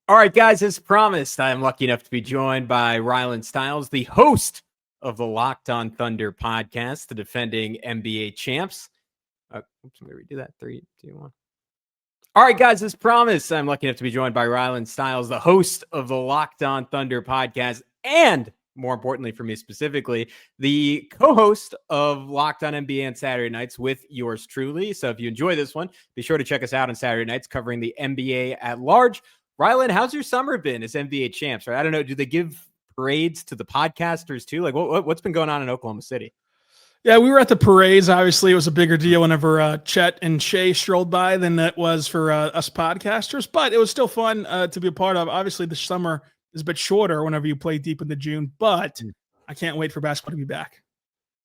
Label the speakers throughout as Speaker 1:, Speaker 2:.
Speaker 1: All right, guys, as promised, I'm lucky enough to be joined by Rylan Stiles, the host of the Locked On Thunder podcast, the defending NBA champs. Oops, I'm going to redo that. 3, 2, 1. All right, guys, as promised, I'm lucky enough to be joined by Rylan Stiles, the host of the Locked On Thunder podcast, and more importantly for me specifically, the co-host of Locked On NBA on Saturday nights with yours truly. So if you enjoy this one, be sure to check us out on Saturday nights covering the NBA at large. Rylan, how's your summer been as NBA champs? Right? I don't know. Do they give parades to the podcasters too? Like what's been going on in Oklahoma City?
Speaker 2: Yeah, we were at the parades. Obviously, it was a bigger deal whenever Chet and Shai strolled by than it was for us podcasters, but it was still fun to be a part of. Obviously, the summer is a bit shorter whenever you play deep into June, but I can't wait for basketball to be back.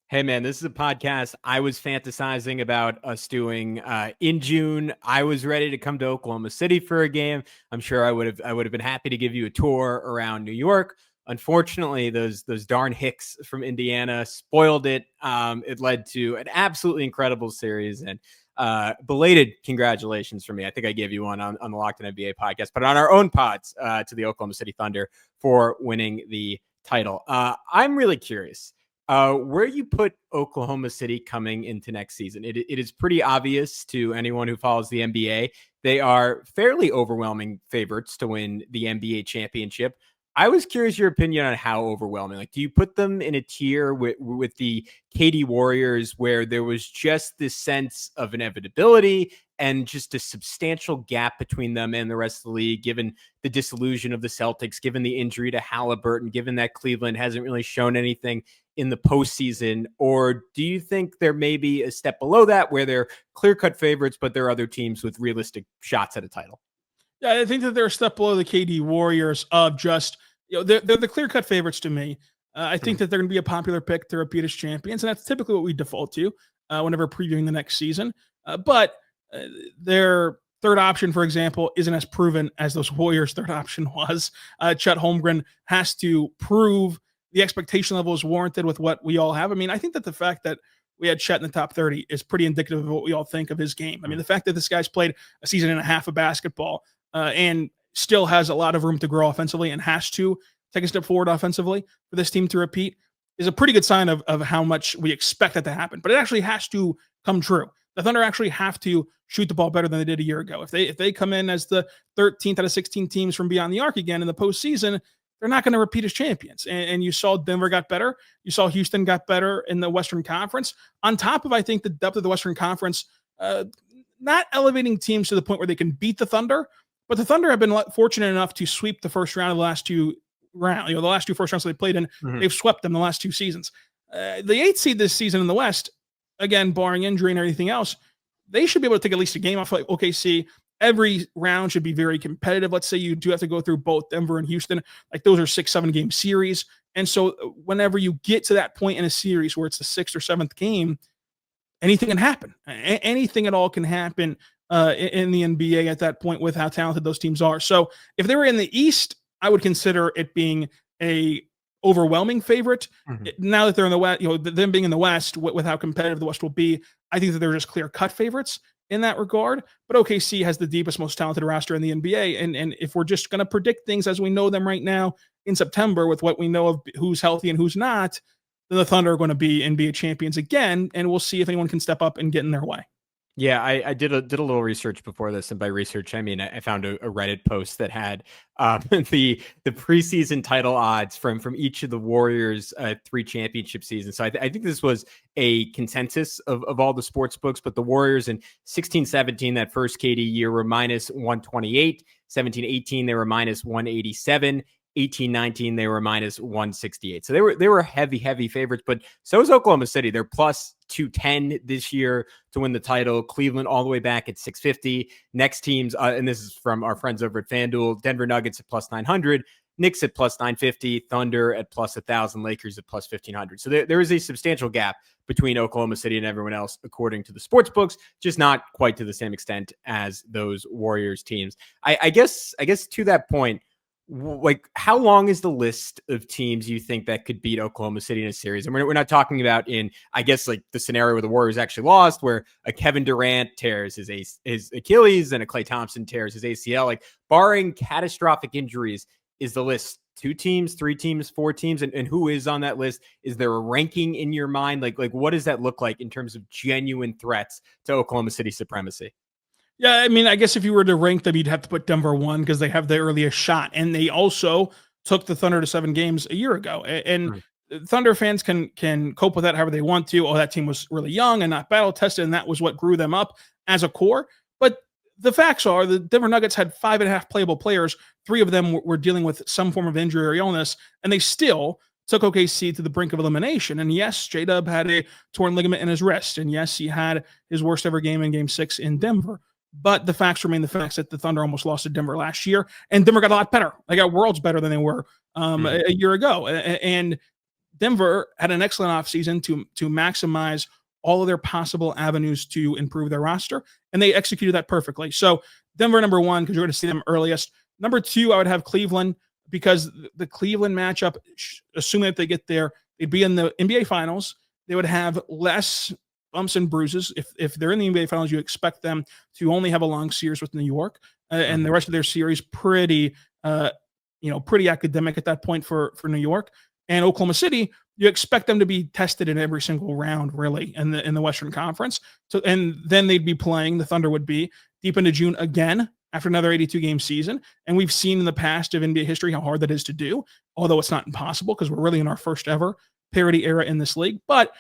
Speaker 1: Hey, man, this is a podcast I was fantasizing about us doing in June. I was ready to come to Oklahoma City for a game. I'm sure I would have been happy to give you a tour around New York. Unfortunately, those darn Hicks from Indiana spoiled it. It led to an absolutely incredible series, and belated congratulations for me. I think I gave you one on the Locked On NBA podcast, but on our own pods to the Oklahoma City Thunder for winning the title. I'm really curious where you put Oklahoma City coming into next season. It is pretty obvious to anyone who follows the NBA. They are fairly overwhelming favorites to win the NBA championship. I was curious your opinion on how overwhelming. Like, do you put them in a tier with the KD Warriors where there was just this sense of inevitability and just a substantial gap between them and the rest of the league, given the disillusion of the Celtics, given the injury to Halliburton, given that Cleveland hasn't really shown anything in the postseason? Or do you think there may be a step below that where they're clear-cut favorites, but there are other teams with realistic shots at a title?
Speaker 2: Yeah, I think that they're a step below the KD Warriors of just, they're the clear-cut favorites to me. I think that they're going to be a popular pick to repeat as champions, and that's typically what we default to whenever previewing the next season. But their third option, for example, isn't as proven as those Warriors' third option was. Chet Holmgren has to prove the expectation level is warranted with what we all have. I mean, I think that the fact that we had Chet in the top 30 is pretty indicative of what we all think of his game. I mean, the fact that this guy's played a season and a half of basketball and still has a lot of room to grow offensively and has to take a step forward offensively for this team to repeat is a pretty good sign of how much we expect that to happen. But it actually has to come true. The Thunder actually have to shoot the ball better than they did a year ago. If they come in as the 13th out of 16 teams from beyond the arc again in the postseason, they're not going to repeat as champions. And you saw Denver got better. You saw Houston got better in the Western Conference. On top of, I think, the depth of the Western Conference, not elevating teams to the point where they can beat the Thunder, but the Thunder have been fortunate enough to sweep the first round of the last two rounds. The last two first rounds they played in, they've swept them the last two seasons. The 8th seed this season in the West, again, barring injury and everything else, they should be able to take at least a game off like OKC. Every round should be very competitive. Let's say you do have to go through both Denver and Houston. Like those are 6-7 game series. And so whenever you get to that point in a series where it's the 6th or 7th game, anything can happen. Anything at all can happen in the NBA at that point with how talented those teams are. So if they were in the East, I would consider it being a overwhelming favorite. Now that they're in the West, them being in the West with how competitive the West will be, I think that they're just clear cut favorites in that regard. But OKC has the deepest, most talented roster in the NBA. And if we're just going to predict things as we know them right now in September with what we know of who's healthy and who's not, then the Thunder are going to be NBA champions again. And we'll see if anyone can step up and get in their way.
Speaker 1: Yeah, I did a little research before this, and by research I mean I found a Reddit post that had the preseason title odds from each of the Warriors' 3 championship seasons. So I think this was a consensus of all the sports books, but the Warriors in 16-17, that first KD year, were minus 128. 17-18, they were minus 187. 18-19, they were minus 168. So they were heavy favorites, but so is Oklahoma City. They're plus 210 this year to win the title. Cleveland all the way back at 650. Next teams, and this is from our friends over at FanDuel, Denver Nuggets at plus 900, Knicks at plus 950, Thunder at plus 1,000, Lakers at plus 1,500. So there is a substantial gap between Oklahoma City and everyone else, according to the sports books, just not quite to the same extent as those Warriors teams. I guess to that point, like, how long is the list of teams you think that could beat Oklahoma City in a series? And we're not talking about in, I guess, like the scenario where the Warriors actually lost, where a Kevin Durant tears his Achilles and a Klay Thompson tears his ACL. Like, barring catastrophic injuries, is the list 2 teams, 3 teams, 4 teams? And who is on that list? Is there a ranking in your mind? Like what does that look like in terms of genuine threats to Oklahoma City supremacy?
Speaker 2: Yeah, I mean, I guess if you were to rank them, you'd have to put Denver 1 because they have the earliest shot, and they also took the Thunder to 7 games a year ago. And Thunder fans can cope with that however they want to. Oh, that team was really young and not battle tested, and that was what grew them up as a core. But the facts are the Denver Nuggets had 5.5 playable players. 3 of them were dealing with some form of injury or illness, and they still took OKC to the brink of elimination. And yes, J-Dub had a torn ligament in his wrist, and yes, he had his worst ever game in Game 6 in Denver. But the facts remain the facts that the Thunder almost lost to Denver last year, and Denver got a lot better. They got worlds better than they were a year ago. And Denver had an excellent offseason to maximize all of their possible avenues to improve their roster, and they executed that perfectly. So Denver number 1 because you're going to see them earliest. Number 2, I would have Cleveland because the Cleveland matchup, assuming that they get there, they'd be in the NBA Finals. They would have less bumps and bruises. If they're in the NBA Finals, you expect them to only have a long series with New York, and the rest of their series pretty academic at that point for New York. And Oklahoma City, you expect them to be tested in every single round, really, in the Western Conference. So, and then they'd be playing, the Thunder would be deep into June again after another 82-game season. And we've seen in the past of NBA history how hard that is to do, although it's not impossible because we're really in our first ever parity era in this league. But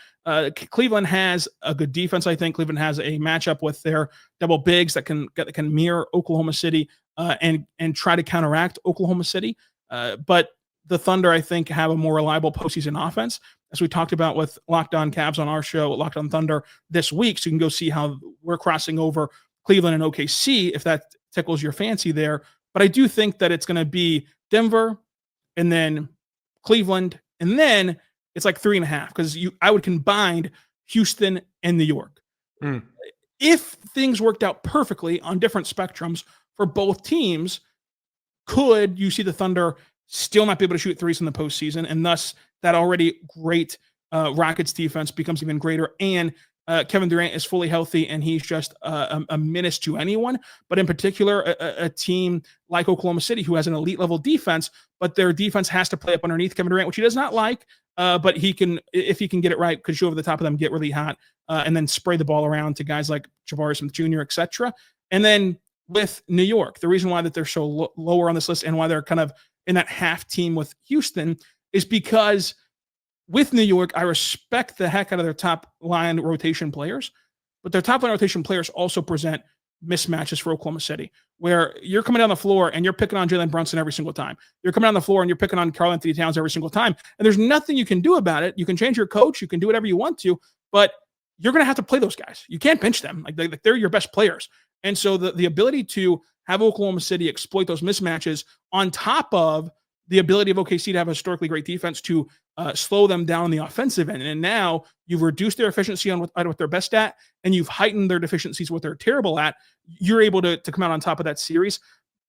Speaker 2: Cleveland has a good defense. I think Cleveland has a matchup with their double bigs that can mirror Oklahoma City and try to counteract Oklahoma City. But the Thunder, I think, have a more reliable postseason offense, as we talked about with Locked On Cavs on our show, Locked On Thunder this week. So you can go see how we're crossing over Cleveland and OKC if that tickles your fancy there. But I do think that it's going to be Denver and then Cleveland, and then it's like 3.5 because I would combine Houston and New York. If things worked out perfectly on different spectrums for both teams, could you see the Thunder still not be able to shoot threes in the postseason, and thus that already great Rockets defense becomes even greater, and Kevin Durant is fully healthy, and he's just a menace to anyone, but in particular, a team like Oklahoma City, who has an elite level defense, but their defense has to play up underneath Kevin Durant, which he does not like, but he can, if he can get it right, could show over the top of them, get really hot, and then spray the ball around to guys like Jabari Smith Jr., etc. And then with New York, the reason why that they're so lower on this list and why they're kind of in that half team with Houston is because with New York, I respect the heck out of their top line rotation players, but their top line rotation players also present mismatches for Oklahoma City, where you're coming down the floor and you're picking on Jalen Brunson every single time. You're coming down the floor and you're picking on Karl-Anthony Towns every single time. And there's nothing you can do about it. You can change your coach. You can do whatever you want to, but you're going to have to play those guys. You can't bench them. Like they're your best players. And so the ability to have Oklahoma City exploit those mismatches on top of the ability of OKC to have a historically great defense to slow them down on the offensive end. And now you've reduced their efficiency on what they're best at, and you've heightened their deficiencies, what they're terrible at. You're able to come out on top of that series.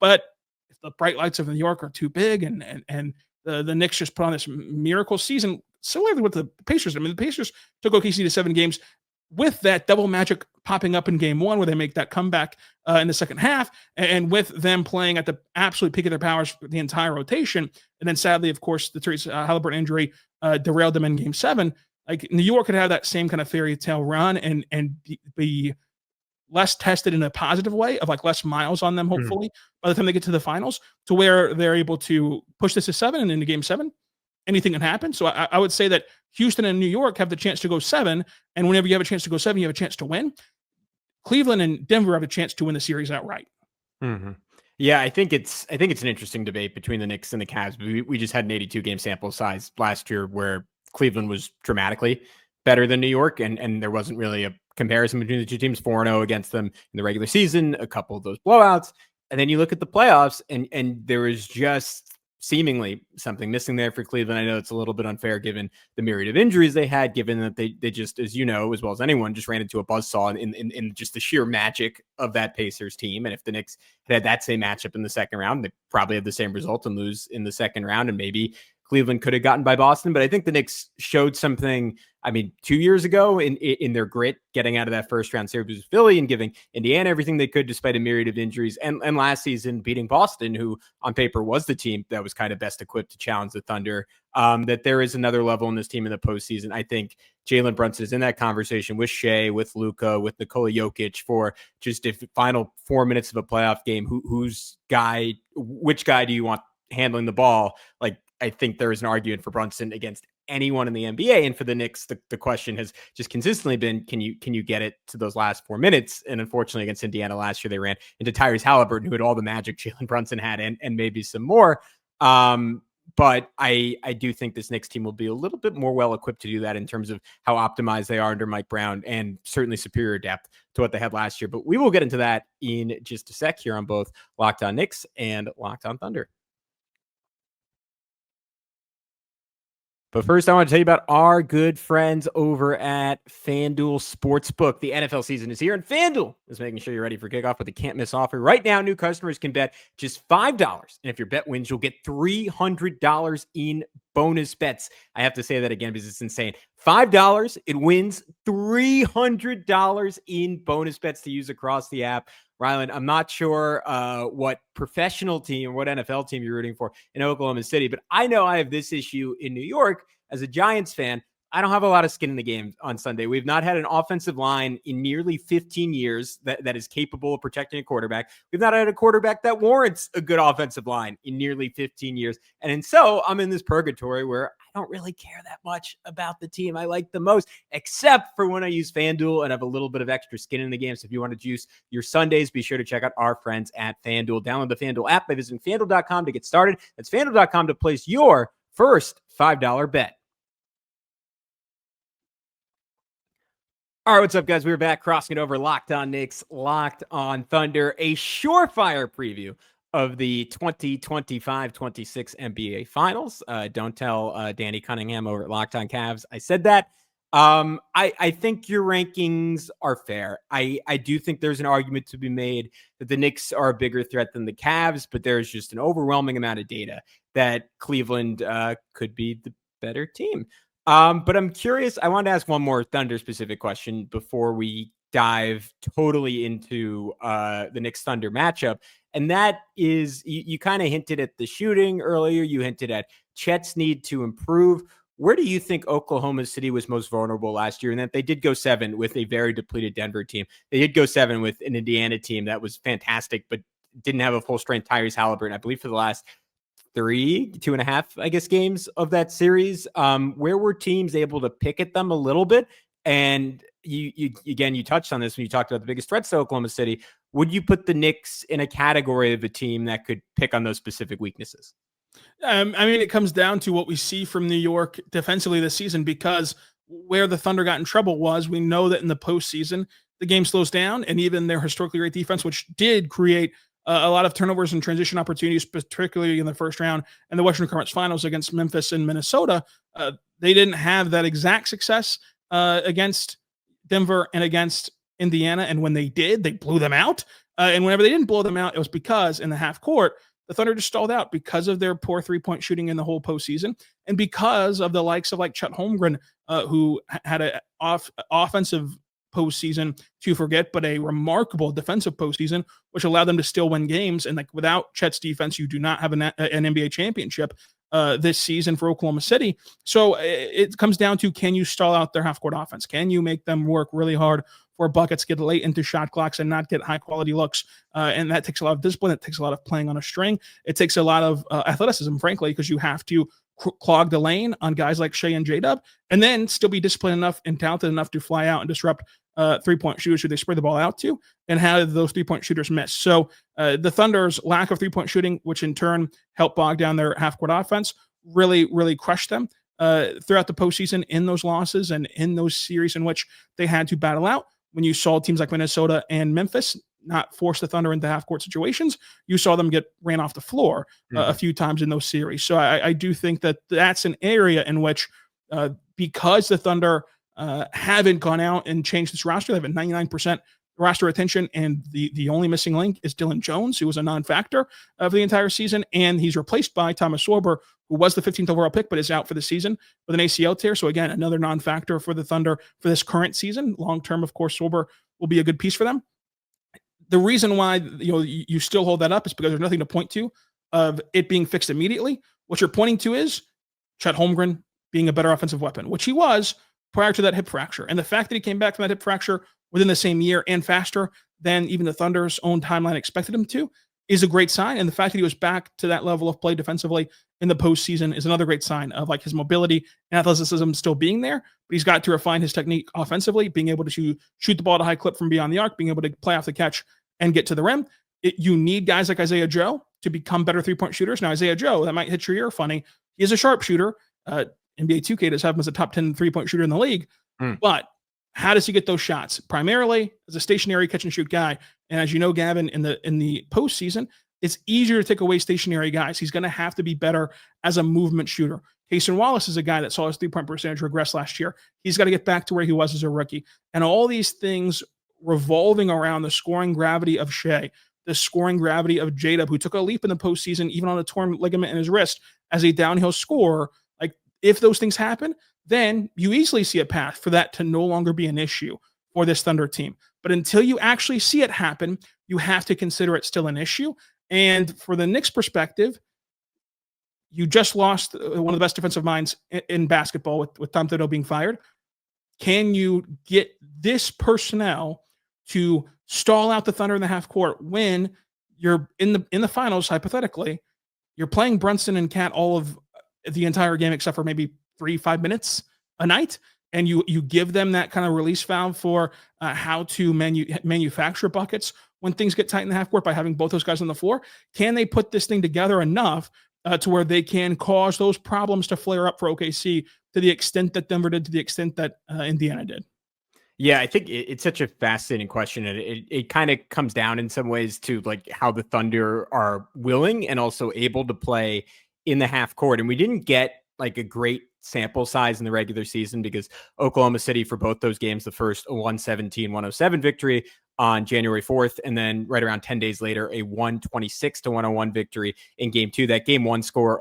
Speaker 2: But if the bright lights of New York are too big and the Knicks just put on this miracle season, similarly with the Pacers. I mean, the Pacers took OKC to 7 games with that double magic popping up in game 1 where they make that comeback in the second half, and with them playing at the absolute peak of their powers for the entire rotation. And then sadly, of course, the Therese Halliburton injury derailed them in game 7. Like New York could have that same kind of fairy tale run and be less tested in a positive way, of like less miles on them, hopefully, by the time they get to the finals, to where they're able to push this to 7 and into game 7. Anything can happen. So I would say that Houston and New York have the chance to go 7. And whenever you have a chance to go 7, you have a chance to win. Cleveland and Denver have a chance to win the series outright.
Speaker 1: Yeah, I think it's an interesting debate between the Knicks and the Cavs. We just had an 82-game sample size last year where Cleveland was dramatically better than New York, and there wasn't really a comparison between the two teams. 4-0 against them in the regular season, a couple of those blowouts, and then you look at the playoffs, and there was just seemingly something missing there for Cleveland. I know it's a little bit unfair given the myriad of injuries they had, given that they just, as you know, as well as anyone, just ran into a buzzsaw in just the sheer magic of that Pacers team. And if the Knicks had that same matchup in the second round, they probably have the same result and lose in the second round. And maybe Cleveland could have gotten by Boston, but I think the Knicks showed something, 2 years ago in their grit, getting out of that first round series with Philly and giving Indiana everything they could despite a myriad of injuries. And last season beating Boston, who on paper was the team that was kind of best equipped to challenge the Thunder. That there is another level in this team in the postseason. I think Jalen Brunson is in that conversation with Shai, with Luka, with Nikola Jokic for just the final 4 minutes of a playoff game. Which guy do you want handling the ball? Like, I think there is an argument for Brunson against anyone in the NBA. And for the Knicks, the question has just consistently been, can you get it to those last 4 minutes? And unfortunately against Indiana last year, they ran into Tyrese Halliburton, who had all the magic Jalen Brunson had and maybe some more. But I do think this Knicks team will be a little bit more well-equipped to do that in terms of how optimized they are under Mike Brown, and certainly superior depth to what they had last year. But we will get into that in just a sec here on both Locked On Knicks and Locked On Thunder. But first, I want to tell you about our good friends over at FanDuel Sportsbook. The NFL season is here, and FanDuel is making sure you're ready for kickoff with a can't-miss offer. Right now, new customers can bet just $5, and if your bet wins, you'll get $300 in bonus bets. I have to say that again because it's insane. $5, it wins $300 in bonus bets to use across the app. Rylan, I'm not sure what professional team or what NFL team you're rooting for in Oklahoma City, but I know I have this issue in New York as a Giants fan. I don't have a lot of skin in the game on Sunday. We've not had an offensive line in nearly 15 years that is capable of protecting a quarterback. We've not had a quarterback that warrants a good offensive line in nearly 15 years. And so I'm in this purgatory where I don't really care that much about the team I like the most, except for when I use FanDuel and have a little bit of extra skin in the game. So if you want to juice your Sundays, be sure to check out our friends at FanDuel. Download the FanDuel app by visiting FanDuel.com to get started. That's FanDuel.com to place your first $5 bet. All right, what's up, guys? We're back crossing it over. Locked On Knicks, Locked On Thunder, a surefire preview of the 2025-26 NBA Finals. Don't tell Danny Cunningham over at Locked On Cavs I said that. I think your rankings are fair. I do think there's an argument to be made that the Knicks are a bigger threat than the Cavs, but there's just an overwhelming amount of data that Cleveland could be the better team. But I'm curious. I wanted to ask one more Thunder specific question before we dive totally into the Knicks Thunder matchup. And that is, you kind of hinted at the shooting earlier. You hinted at Chet's need to improve. Where do you think Oklahoma City was most vulnerable last year? And that they did go 7 with a very depleted Denver team. They did go 7 with an Indiana team that was fantastic, but didn't have a full strength Tyrese Halliburton, I believe, for the last 2.5, I guess, games of that series. Where were teams able to pick at them a little bit? And you touched on this when you talked about the biggest threats to Oklahoma City. Would you put the Knicks in a category of a team that could pick on those specific weaknesses?
Speaker 2: It comes down to what we see from New York defensively this season, because where the Thunder got in trouble was, we know that in the postseason, the game slows down, and even their historically great defense, which did create a lot of turnovers and transition opportunities, particularly in the first round and the Western Conference Finals against Memphis and Minnesota. They didn't have that exact success against Denver and against Indiana. And when they did, they blew them out. And whenever they didn't blow them out, it was because in the half court, the Thunder just stalled out because of their poor three-point shooting in the whole postseason, and because of the likes of like Chet Holmgren, who had an offensive postseason to forget, but a remarkable defensive postseason, which allowed them to still win games. And like, without Chet's defense, you do not have an NBA championship this season for Oklahoma City. So it comes down to, can you stall out their half-court offense? Can you make them work really hard for buckets, get late into shot clocks, and not get high-quality looks? And that takes a lot of discipline. It takes a lot of playing on a string. It takes a lot of athleticism, frankly, because you have to clog the lane on guys like Shai and J-Dub, and then still be disciplined enough and talented enough to fly out and disrupt three-point shooters who they spread the ball out to, and have those three-point shooters miss. So the Thunder's lack of three-point shooting, which in turn helped bog down their half-court offense, really, really crushed them throughout the postseason in those losses and in those series in which they had to battle out. When you saw teams like Minnesota and Memphis not force the Thunder into half-court situations. You saw them get ran off the floor a few times in those series. So I do think that that's an area in which, because the Thunder haven't gone out and changed this roster, they have a 99% roster retention, and the only missing link is Dylan Jones, who was a non-factor of the entire season, and he's replaced by Thomas Sorber, who was the 15th overall pick but is out for the season with an ACL tear. So again, another non-factor for the Thunder for this current season. Long term, of course, Sorber will be a good piece for them. The reason why you still hold that up is because there's nothing to point to of it being fixed immediately. What you're pointing to is Chet Holmgren being a better offensive weapon, which he was prior to that hip fracture. And the fact that he came back from that hip fracture within the same year and faster than even the Thunder's own timeline expected him to is a great sign. And the fact that he was back to that level of play defensively in the postseason is another great sign of like his mobility and athleticism still being there. But he's got to refine his technique offensively, being able to shoot the ball at a high clip from beyond the arc, being able to play off the catch and get to the rim. You need guys like Isaiah Joe to become better three-point shooters. Now, Isaiah Joe, that might hit your ear funny. He is a sharpshooter. NBA 2K does have him as a top 10 three-point shooter in the league. But how does he get those shots? Primarily as a stationary catch and shoot guy. And as you know, Gavin, in the postseason, it's easier to take away stationary guys. He's going to have to be better as a movement shooter. Cason Wallace is a guy that saw his three-point percentage regress last year. He's got to get back to where he was as a rookie. And all these things revolving around the scoring gravity of Shai, the scoring gravity of J-Dub, who took a leap in the postseason, even on a torn ligament in his wrist as a downhill scorer. Like, if those things happen, then you easily see a path for that to no longer be an issue for this Thunder team. But until you actually see it happen, you have to consider it still an issue. And for the Knicks perspective, you just lost one of the best defensive minds in basketball with Tom Thibodeau being fired. Can you get this personnel to stall out the Thunder in the half court when you're in the finals, hypothetically, you're playing Brunson and Cat all of the entire game except for maybe 3-5 minutes a night, and you give them that kind of release valve for how to manufacture buckets when things get tight in the half court by having both those guys on the floor? Can they put this thing together enough to where they can cause those problems to flare up for OKC to the extent that Denver did, to the extent that Indiana did?
Speaker 1: Yeah, I think it's such a fascinating question, and it kind of comes down in some ways to like how the Thunder are willing and also able to play in the half court. And we didn't get like a great sample size in the regular season because Oklahoma City, for both those games, the first 117-107 victory on January 4th, and then right around 10 days later, a 126-101 victory in game 2. That game 1 score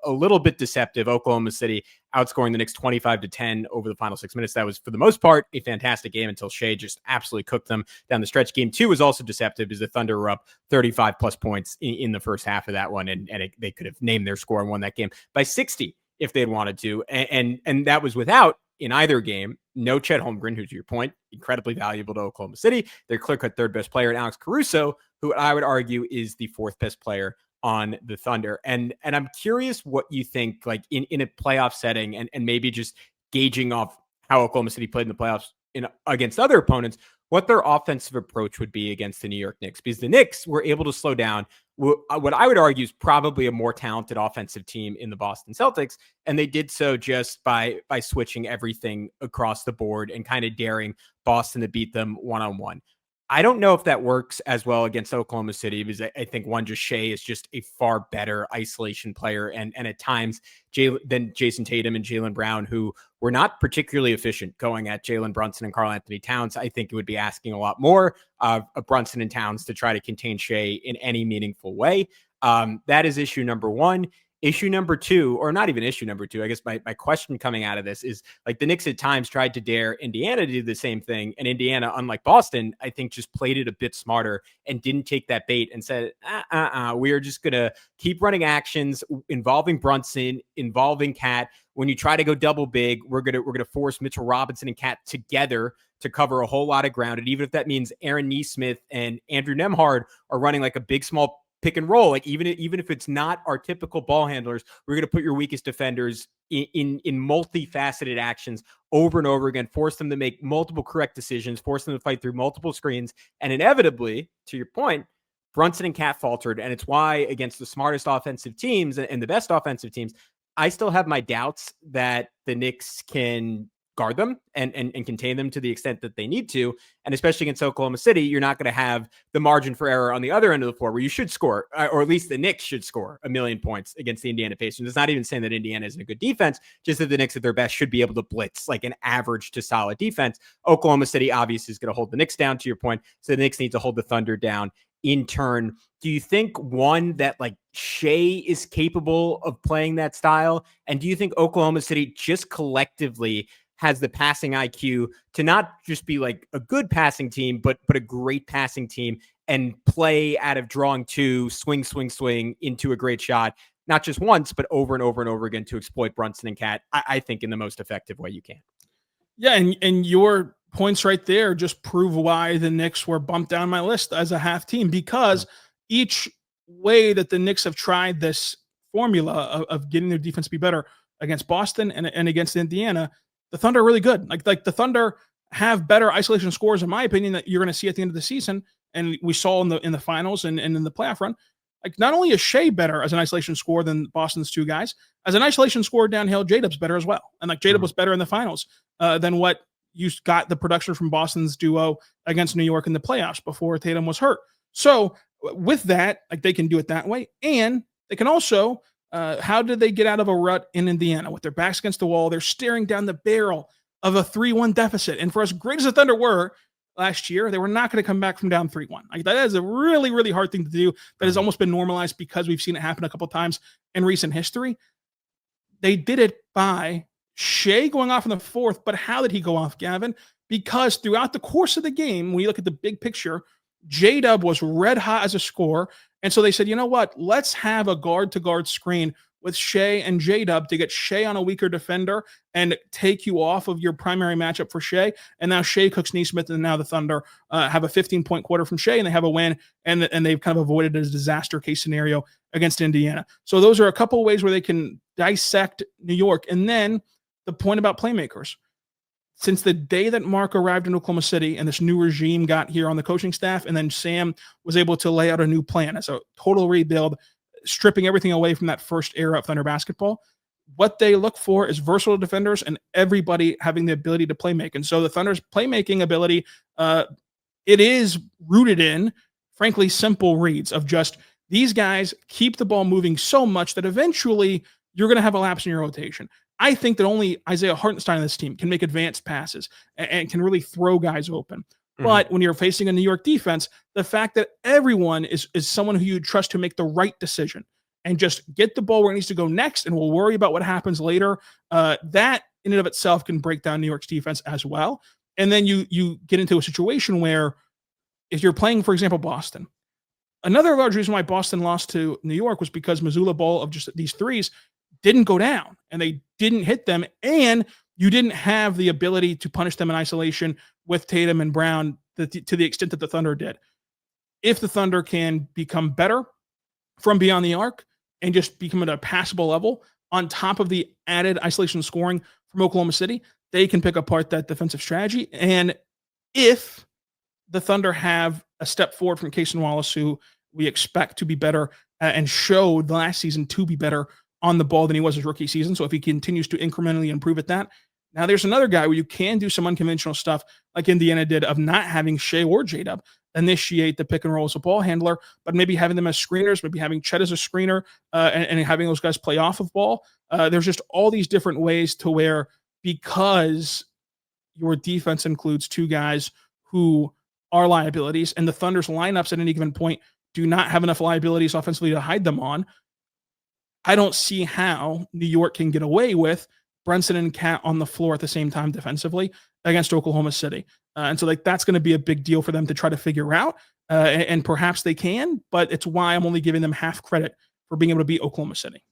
Speaker 1: a little bit deceptive. Oklahoma City outscoring the Knicks 25-10 over the final 6 minutes. That was, for the most part, a fantastic game until Shai just absolutely cooked them down the stretch. Game 2 was also deceptive as the Thunder were up 35 plus points in the first half of that one, and they could have named their score and won that game by 60 if they had wanted to. And that was without, in either game, no Chet Holmgren, who, to your point, incredibly valuable to Oklahoma City. Their clear-cut third best player, Alex Caruso, who I would argue is the fourth best player on the Thunder. And I'm curious what you think, like in a playoff setting, and maybe just gauging off how Oklahoma City played in the playoffs against other opponents, what their offensive approach would be against the New York Knicks, because the Knicks were able to slow down what I would argue is probably a more talented offensive team in the Boston Celtics. And they did so just by switching everything across the board and kind of daring Boston to beat them one-on-one. I don't know if that works as well against Oklahoma City, because I think just Shai is just a far better isolation player. And at times than Jason Tatum and Jalen Brown, who were not particularly efficient going at Jalen Brunson and Karl-Anthony Towns. I think it would be asking a lot more of Brunson and Towns to try to contain Shai in any meaningful way. That is issue number one. Issue number two, or not even issue number two, I guess my question coming out of this is, like, the Knicks at times tried to dare Indiana to do the same thing. And Indiana, unlike Boston, I think just played it a bit smarter and didn't take that bait and said, we are just going to keep running actions involving Brunson, involving Cat. When you try to go double big, we're going to force Mitchell Robinson and Cat together to cover a whole lot of ground. And even if that means Aaron Nesmith and Andrew Nembhard are running like a big, small pick and roll, like even if it's not our typical ball handlers, we're going to put your weakest defenders in multifaceted actions over and over again, force them to make multiple correct decisions, force them to fight through multiple screens. And inevitably, to your point, Brunson and Cat faltered. And it's why against the smartest offensive teams and the best offensive teams, I still have my doubts that the Knicks can guard them and contain them to the extent that they need to. And especially against Oklahoma City, you're not going to have the margin for error on the other end of the floor where you should score, or at least the Knicks should score 1,000,000 points against the Indiana Pacers. It's not even saying that Indiana isn't a good defense, just that the Knicks at their best should be able to blitz like an average to solid defense. Oklahoma City obviously is going to hold the Knicks down, to your point. So the Knicks need to hold the Thunder down in turn. Do you think, one, that like Shai is capable of playing that style? And do you think Oklahoma City just collectively has the passing IQ to not just be like a good passing team, but a great passing team and play out of drawing two, swing into a great shot, not just once, but over and over and over again to exploit Brunson and Cat, I think in the most effective way you can?
Speaker 2: Yeah, and your points right there just prove why the Knicks were bumped down my list as a half team, because each way that the Knicks have tried this formula of getting their defense to be better against Boston and against Indiana, the Thunder are really good. Like the Thunder have better isolation scores, in my opinion, that you're going to see at the end of the season, and we saw in the finals and in the playoff run. Like, not only is Shai better as an isolation score than Boston's two guys, as an isolation score downhill, J-Dub's better as well. And like J-Dub was better in the finals than what you got the production from Boston's duo against New York in the playoffs before Tatum was hurt. So with that, like, they can do it that way. And they can also, how did they get out of a rut in Indiana? With their backs against the wall, they're staring down the barrel of a 3-1 deficit. And for as great as the Thunder were last year, they were not going to come back from down 3-1. Like, that is a really, really hard thing to do. That has almost been normalized because we've seen it happen a couple of times in recent history. They did it by Shai going off in the fourth, but how did he go off, Gavin? Because throughout the course of the game, when you look at the big picture, J-Dub was red hot as a scorer. And so they said, you know what? Let's have a guard-to-guard screen with Shai and J-Dub to get Shai on a weaker defender and take you off of your primary matchup for Shai. And now Shai cooks Neesmith, and now the Thunder have a 15-point quarter from Shai, and they have a win, and they've kind of avoided a disaster case scenario against Indiana. So those are a couple of ways where they can dissect New York. And then the point about playmakers. Since the day that Mark arrived in Oklahoma City and this new regime got here on the coaching staff, and then Sam was able to lay out a new plan as a total rebuild, stripping everything away from that first era of Thunder basketball, what they look for is versatile defenders and everybody having the ability to play make. And so the Thunder's playmaking ability, it is rooted in, frankly, simple reads of just these guys keep the ball moving so much that eventually you're going to have a lapse in your rotation. I think that only Isaiah Hartenstein on this team can make advanced passes and can really throw guys open. But when you're facing a New York defense, the fact that everyone is someone who you trust to make the right decision and just get the ball where it needs to go next, and we'll worry about what happens later, that in and of itself can break down New York's defense as well. And then you get into a situation where if you're playing, for example, Boston, another large reason why Boston lost to New York was because Mazzulla ball of just these threes didn't go down and they didn't hit them, and you didn't have the ability to punish them in isolation with Tatum and Brown to the extent that the Thunder did. If the Thunder can become better from beyond the arc and just become at a passable level on top of the added isolation scoring from Oklahoma City, they can pick apart that defensive strategy. And if the Thunder have a step forward from Cason Wallace, who we expect to be better and showed last season to be better on the ball than he was his rookie season. So if he continues to incrementally improve at that, now there's another guy where you can do some unconventional stuff like Indiana did of not having Shai or J-Dub initiate the pick and roll as a ball handler, but maybe having them as screeners, maybe having Chet as a screener and having those guys play off of ball. There's just all these different ways to where, because your defense includes two guys who are liabilities and the Thunder's lineups at any given point do not have enough liabilities offensively to hide them on, I don't see how New York can get away with Brunson and Cat on the floor at the same time defensively against Oklahoma City. And so like that's going to be a big deal for them to try to figure out. And perhaps they can, but it's why I'm only giving them half credit for being able to beat Oklahoma City.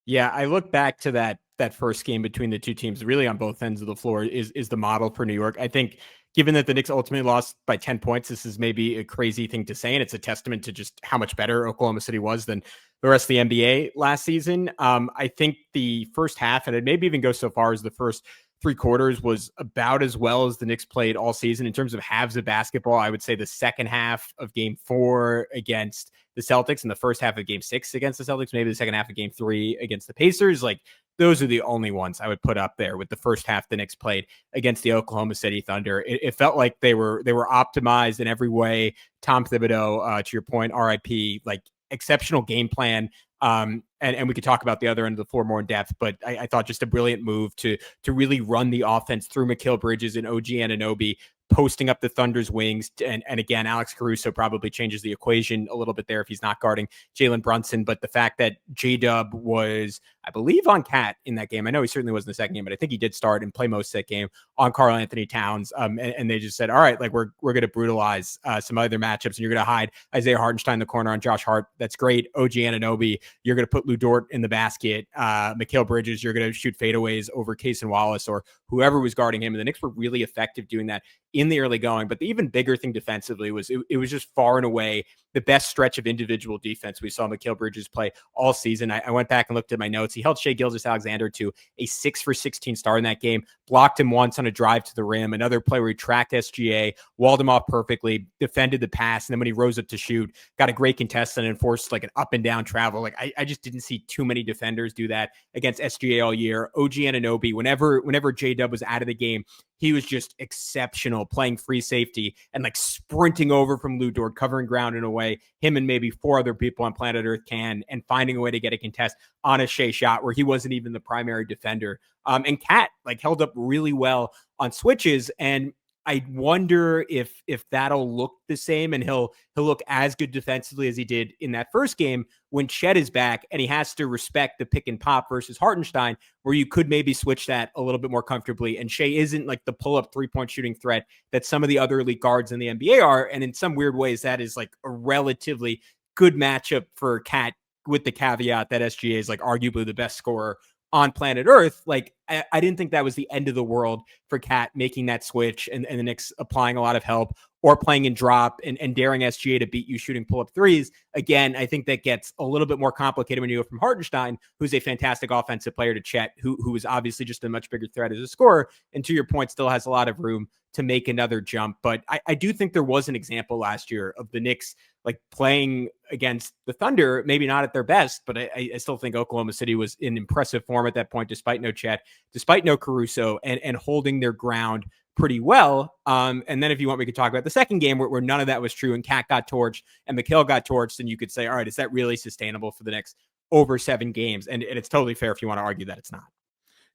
Speaker 1: Yeah, I look back to that first game between the two teams, really on both ends of the floor, is the model for New York. I think given that the Knicks ultimately lost by 10 points, this is maybe a crazy thing to say, and it's a testament to just how much better Oklahoma City was than the rest of the NBA last season. I think the first half, and it maybe even go so far as the first three quarters, was about as well as the Knicks played all season in terms of halves of basketball. I would say the second half of game 4 against the Celtics and the first half of game 6 against the Celtics, maybe the second half of game 3 against the Pacers, like those are the only ones I would put up there with the first half the Knicks played against the Oklahoma City Thunder. It felt like they were optimized in every way. Tom Thibodeau, to your point, RIP, like exceptional game plan. And we could talk about the other end of the floor more in depth, but I thought just a brilliant move to really run the offense through Mikal Bridges and OG Anunoby, posting up the Thunder's wings. And again, Alex Caruso probably changes the equation a little bit there if he's not guarding Jalen Brunson. But the fact that J-Dub was, I believe, on Cat in that game. I know he certainly was in the second game, but I think he did start and play most of that game on Karl-Anthony Towns. And they just said, all right, like we're going to brutalize some other matchups, and you're going to hide Isaiah Hartenstein in the corner on Josh Hart. That's great. OG Anunoby, you're going to put Lou Dort in the basket. Mikal Bridges, you're going to shoot fadeaways over Cason Wallace or whoever was guarding him. And the Knicks were really effective doing that in the early going. But the even bigger thing defensively was it was just far and away the best stretch of individual defense we saw Mikal Bridges play all season. I went back and looked at my notes. He held Shai Gilgeous-Alexander to a 6 for 16 start in that game, blocked him once on a drive to the rim. Another play where he tracked SGA, walled him off perfectly, defended the pass, and then when he rose up to shoot, got a great contest and enforced like an up and down travel. Like I just didn't see too many defenders do that against SGA all year. OG Anunoby, whenever J-Dub was out of the game, he was just exceptional playing free safety and like sprinting over from Lou Dort, covering ground in a way him and maybe 4 other people on planet Earth can, and finding a way to get a contest on a Shai shot where he wasn't even the primary defender. And Cat like held up really well on switches. And I wonder if that'll look the same and he'll look as good defensively as he did in that first game when Chet is back and he has to respect the pick and pop versus Hartenstein, where you could maybe switch that a little bit more comfortably. And Shai isn't like the pull-up three-point shooting threat that some of the other elite guards in the NBA are. And in some weird ways, that is like a relatively good matchup for Cat, with the caveat that SGA is like arguably the best scorer on planet Earth. Like I didn't think that was the end of the world for Cat making that switch and the Knicks applying a lot of help or playing in drop and daring SGA to beat you shooting pull-up threes. Again, I think that gets a little bit more complicated when you go from Hartenstein, who's a fantastic offensive player, to Chet, who is obviously just a much bigger threat as a scorer, and to your point, still has a lot of room to make another jump. But I do think there was an example last year of the Knicks like playing against the Thunder, maybe not at their best, but I still think Oklahoma City was in impressive form at that point, despite no Chet, despite no Caruso, and holding their ground pretty well. And then if you want, we could talk about the second game where none of that was true and Cat got torched and Mikal got torched, and you could say, all right, is that really sustainable for the next over 7 games? And it's totally fair if you want to argue that it's not.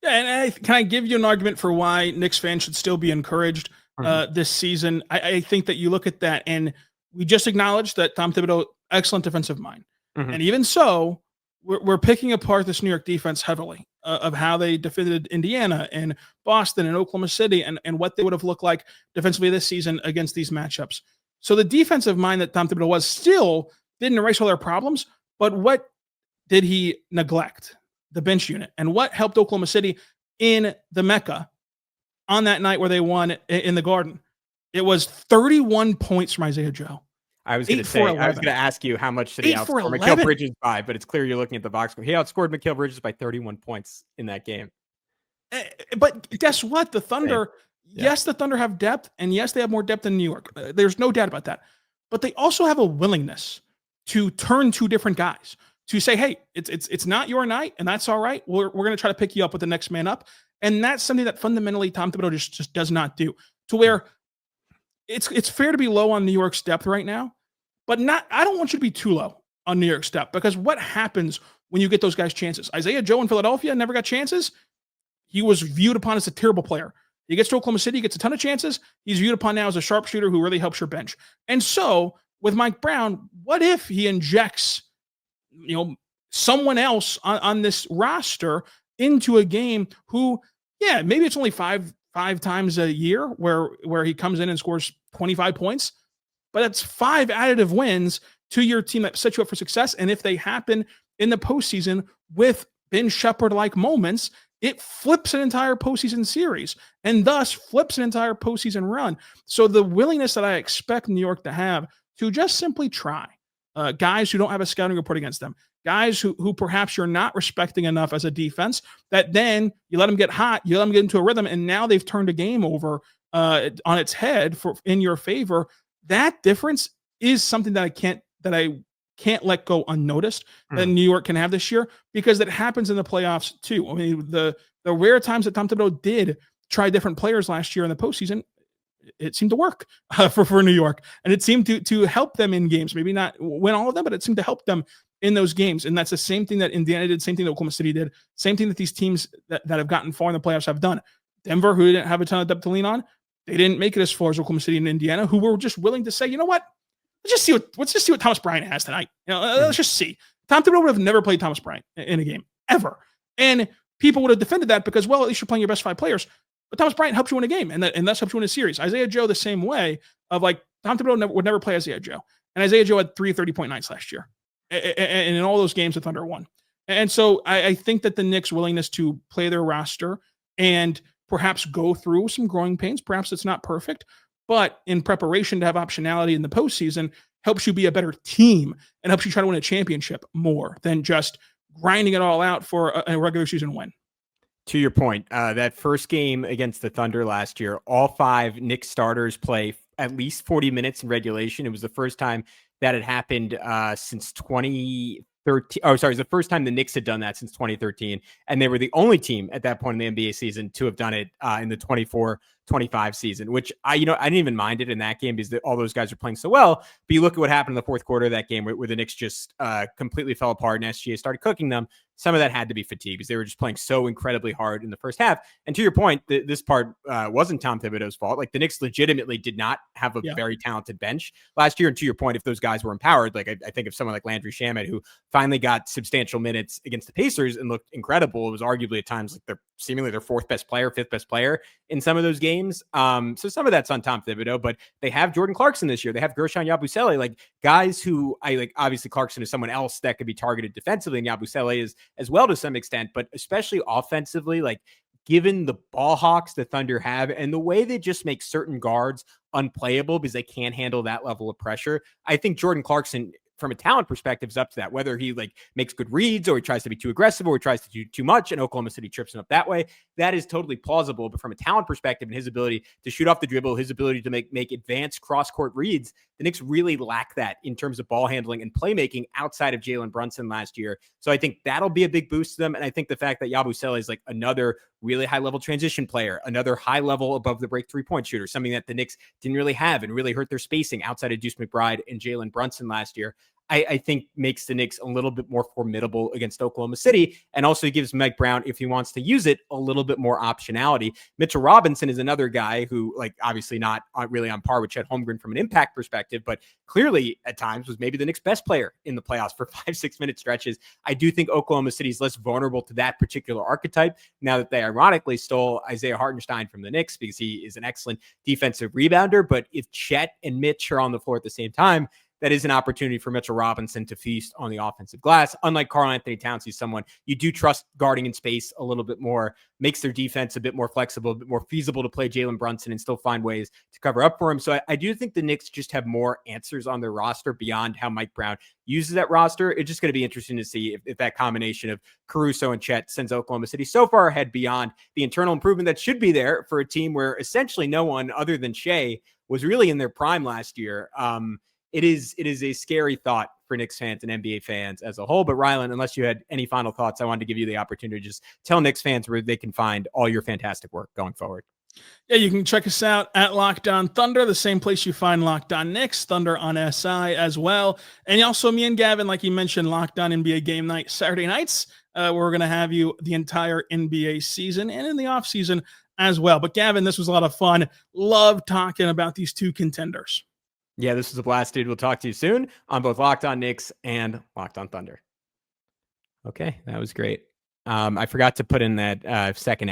Speaker 2: Yeah, and can I give you an argument for why Knicks fans should still be encouraged this season? I think that you look at that, and we just acknowledged that Tom Thibodeau, excellent defensive mind. And even so, we're picking apart this New York defense heavily of how they defended Indiana and Boston and Oklahoma City and what they would have looked like defensively this season against these matchups. So the defensive mind that Tom Thibodeau was still didn't erase all their problems, but what did he neglect? The bench unit. And what helped Oklahoma City in the Mecca on that night where they won in the Garden? It was 31 points from Isaiah Joe.
Speaker 1: I was going to ask you how much did he outscore Mikal Bridges by, but it's clear you're looking at the box score. He outscored Mikal Bridges by 31 points in that game.
Speaker 2: But guess what? The Thunder, yes, the Thunder have depth, and yes, they have more depth than New York. There's no doubt about that. But they also have a willingness to turn to different guys, to say, hey, it's not your night, and that's all right. We're going to try to pick you up with the next man up. And that's something that fundamentally Tom Thibodeau just does not do, to where it's fair to be low on New York's depth right now, but I don't want you to be too low on New York's depth, because what happens when you get those guys chances? Isaiah Joe in Philadelphia never got chances. He was viewed upon as a terrible player. He gets to Oklahoma City, gets a ton of chances. He's viewed upon now as a sharpshooter who really helps your bench. And so with Mike Brown, what if he injects someone else on this roster into a game who, maybe it's only five times a year where he comes in and scores 25 points, but it's 5 additive wins to your team that sets you up for success. And if they happen in the postseason with Ben Shepherd-like moments, it flips an entire postseason series and thus flips an entire postseason run. So the willingness that I expect New York to have to just simply try, guys who don't have a scouting report against them, guys who perhaps you're not respecting enough as a defense, that then you let them get hot, you let them get into a rhythm, and now they've turned a game over on its head in your favor. That difference is something that I can't let go unnoticed that New York can have this year, because that happens in the playoffs too. I mean, the rare times that Tom Thibodeau did try different players last year in the postseason, it seemed to work for New York, and it seemed to help them in games. Maybe not win all of them, but it seemed to help them in those games. And that's the same thing that Indiana did, same thing that Oklahoma City did, same thing that these teams that have gotten far in the playoffs have done. Denver, who didn't have a ton of depth to lean on, they didn't make it as far as Oklahoma City and Indiana, who were just willing to say, you know what, let's just see what Thomas Bryant has tonight. Let's just see. Tom Thibodeau would have never played Thomas Bryant in a game ever, and people would have defended that because, well, at least you're playing your best 5 players. But Thomas Bryant helps you win a game, and that's helps you win a series. Isaiah Joe the same way, of like Tom Thibodeau would never play Isaiah Joe, and Isaiah Joe had 3 30-point nights last year, and in all those games the Thunder won. And so I think that the Knicks' willingness to play their roster and perhaps go through some growing pains, perhaps it's not perfect, but in preparation to have optionality in the postseason, helps you be a better team and helps you try to win a championship more than just grinding it all out for a regular season win.
Speaker 1: To your point, that first game against the Thunder last year, all 5 Knicks starters play at least 40 minutes in regulation. It was the first time that had happened since 2013. Oh, sorry, it was the first time the Knicks had done that since 2013. And they were the only team at that point in the NBA season to have done it in the 24-25 season, which I didn't even mind it in that game because all those guys are playing so well. But you look at what happened in the fourth quarter of that game where the Knicks just completely fell apart and SGA started cooking them. Some of that had to be fatigue because they were just playing so incredibly hard in the first half. And to your point, this part wasn't Tom Thibodeau's fault. Like, the Knicks legitimately did not have a very talented bench last year. And to your point, if those guys were empowered, like I think of someone like Landry Shamet, who finally got substantial minutes against the Pacers and looked incredible. It was arguably at times like seemingly their 4th best player, 5th best player in some of those games. So some of that's on Tom Thibodeau, but they have Jordan Clarkson this year. They have Gershon Yabusele, like guys who I like. Obviously, Clarkson is someone else that could be targeted defensively, and Yabusele is as well to some extent, but especially offensively, like given the ball hawks the Thunder have and the way they just make certain guards unplayable because they can't handle that level of pressure. I think Jordan Clarkson, from a talent perspective, is up to that. Whether he like makes good reads or he tries to be too aggressive or he tries to do too much and Oklahoma City trips him up that way, that is totally plausible. But from a talent perspective and his ability to shoot off the dribble, his ability to make advanced cross-court reads, the Knicks really lack that in terms of ball handling and playmaking outside of Jalen Brunson last year. So I think that'll be a big boost to them. And I think the fact that Yabusele is like another really high-level transition player, another high-level above-the-break three-point shooter, something that the Knicks didn't really have and really hurt their spacing outside of Deuce McBride and Jalen Brunson last year, I think makes the Knicks a little bit more formidable against Oklahoma City, and also gives Mike Brown, if he wants to use it, a little bit more optionality. Mitchell Robinson is another guy who, like, obviously not really on par with Chet Holmgren from an impact perspective, but clearly at times was maybe the Knicks' best player in the playoffs for 5-6 minute stretches. I do think Oklahoma City is less vulnerable to that particular archetype now that they ironically stole Isaiah Hartenstein from the Knicks because he is an excellent defensive rebounder. But if Chet and Mitch are on the floor at the same time, that is an opportunity for Mitchell Robinson to feast on the offensive glass. Unlike Karl-Anthony Towns, he's someone you do trust guarding in space a little bit more, makes their defense a bit more flexible, a bit more feasible to play Jalen Brunson and still find ways to cover up for him. So I do think the Knicks just have more answers on their roster beyond how Mike Brown uses that roster. It's just going to be interesting to see if that combination of Caruso and Chet sends Oklahoma City so far ahead beyond the internal improvement that should be there for a team where essentially no one other than Shai was really in their prime last year. It is a scary thought for Knicks fans and NBA fans as a whole. But Rylan, unless you had any final thoughts, I wanted to give you the opportunity to just tell Knicks fans where they can find all your fantastic work going forward.
Speaker 2: Yeah, you can check us out at Locked On Thunder, the same place you find Locked On Knicks, Thunder on SI as well. And also me and Gavin, like you mentioned, Locked On NBA Game Night Saturday nights. We're going to have you the entire NBA season and in the offseason as well. But Gavin, this was a lot of fun. Love talking about these two contenders.
Speaker 1: Yeah, this was a blast, dude. We'll talk to you soon on both Locked On Knicks and Locked On Thunder. Okay, that was great. I forgot to put in that second